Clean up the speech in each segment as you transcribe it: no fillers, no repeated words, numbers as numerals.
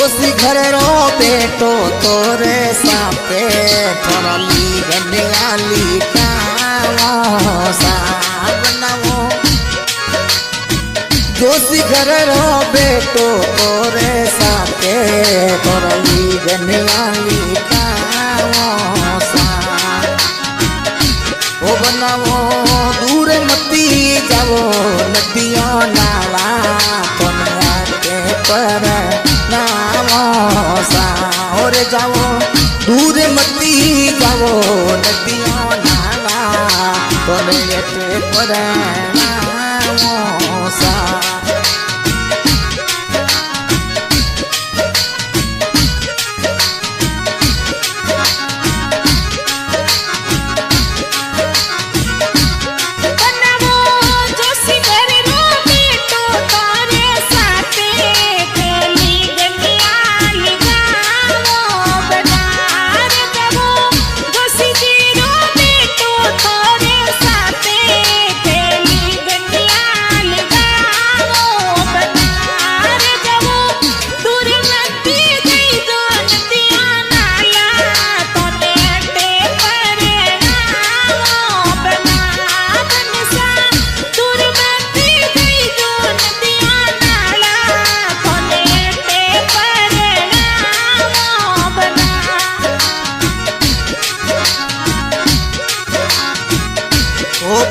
जोशी घर रो बेटो तोरे साथे थोरली गनियाली कावो साग नवो जोशी घर रो बेटो तोरे साथे थोरली गनियाली कावो साग ओ बनावो दूर मती जावो नदियों नाला के पर नावो सा और जाओ दूर मती जाओ नदियों नाला तोरे पर नावो सा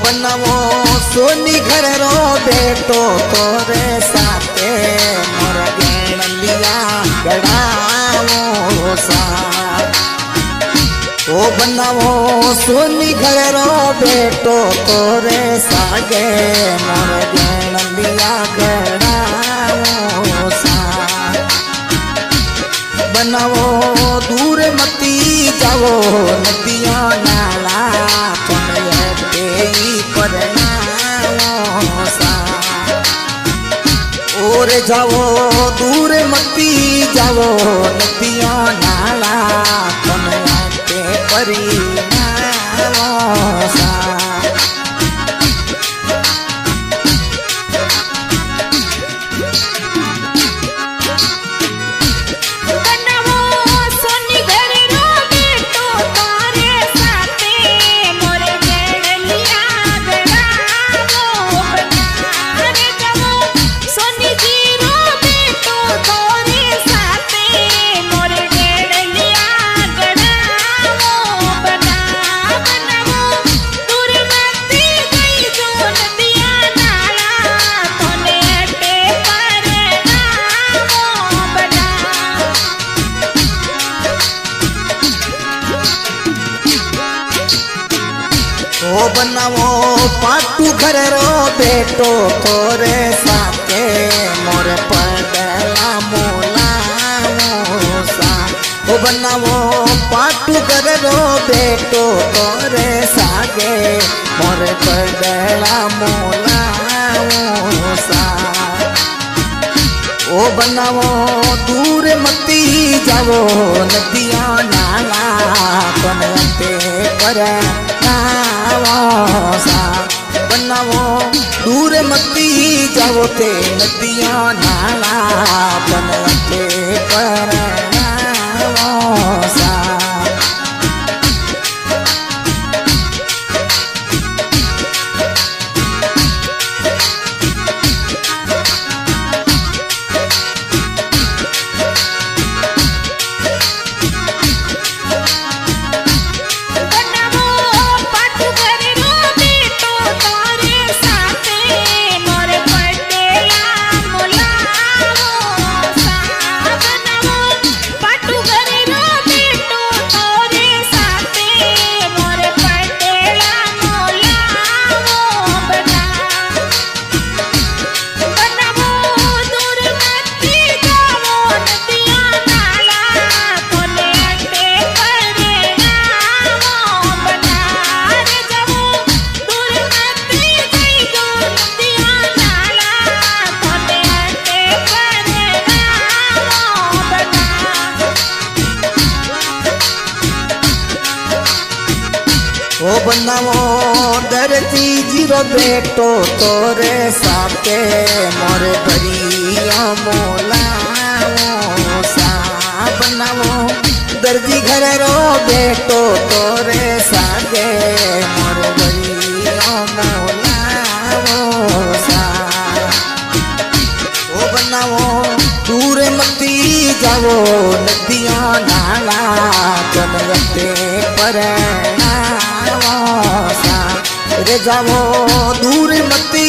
बनावो सोनी घर रो बेटो तोरे साथे मोर गेण लिया गड़ावो सा ओ बनावो सोनी घर रो बेटो तोरे सागे मोर गेण लिया गड़ावो सा बनावो दूर मती जाओ नदियों नाला और जाओ दूर मती जाओ नदियों नाला तमते परी सा ओ बनावो पाटू घर रो बेटो तोरे साथे मोर पडला मोलावो सा ओ बनावो पाटू घर रो बेटो तोरे सागे मोर पडला मोलावो सा ओ बनावो दूर मती जावो नदियों नाला तनते पर सा बनावो दूर मती जाओ ते नदियों नाला बनते पर सा ओ बनावो दर्जी जीरो बेटो तोरे साथे मोरे भरिया मोलावो सा बनावो दर्जी घर रो बेटो तोरे सागे मोर भैया मोलावो सा ओ बनावो दूर मती जावो नदियां नाला चलते परनावो सा रे जावो दूर मती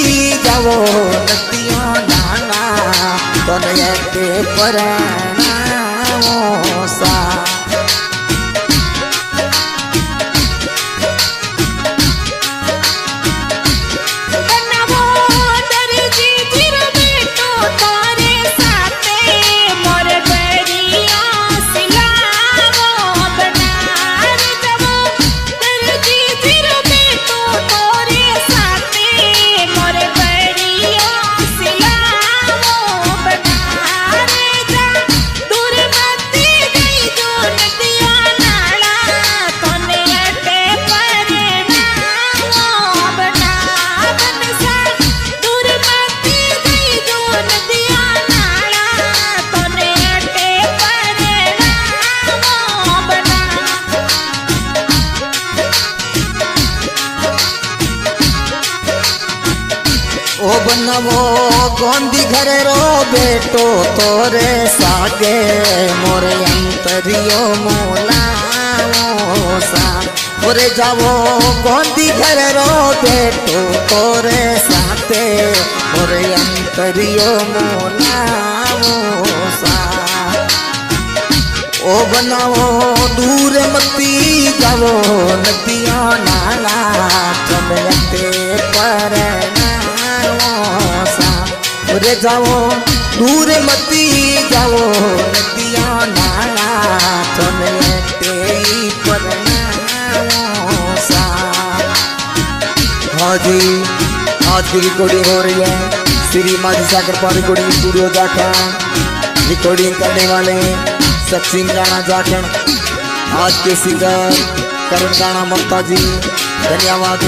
जावो नदियां नाला चलते परनावो सा ओ बनवो गोंदी घर रो बेटो तोरे सागे मोरे अंतरियो मोलावो सा ओरे जावो गोंदी घर रो बेटो तोरे साथे मोरे अंतरियो मोलावो सा ओ बनावो दूर मती जावो नदियां नाला चलते परना रे जाओ दूर मती जाओ नदियां नाला चलते परनावो सा हाँ जी आज की रिकॉर्डिंग हो रही है श्री माझी सागर पाल रिकॉर्डिंग स्टूडियो जाखड़ रिकॉर्डिंग करने वाले सचिन राणा जाखड़ आज के सिंगर करण राणा ममता जी धन्यवाद।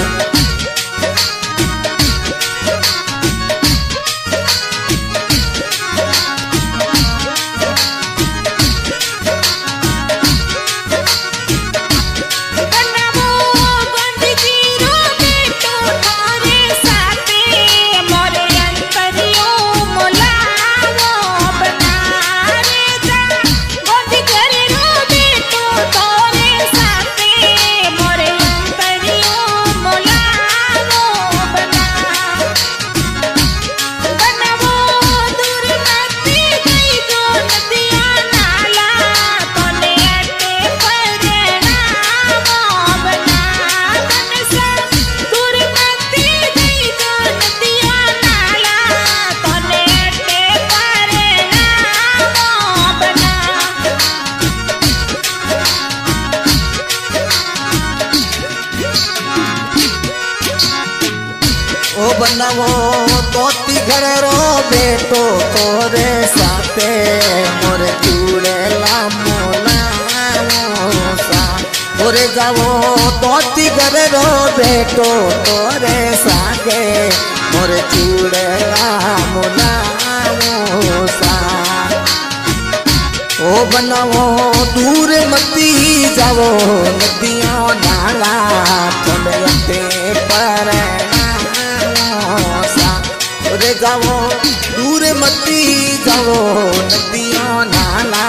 ओ बनवो तोती घर रो बेटो तोरे साथे मोर चूड़ेला मोलावो सा ओरे जावो तोती घर रो बेटो तोरे सागे मोर चूड़ेला मोलावो सा ओ बनवो दूर मती जावो नदियां नाला चलते परनावो सा रे जाओ दूर मती जाओ नदियां नाला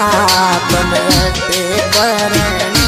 चलते परना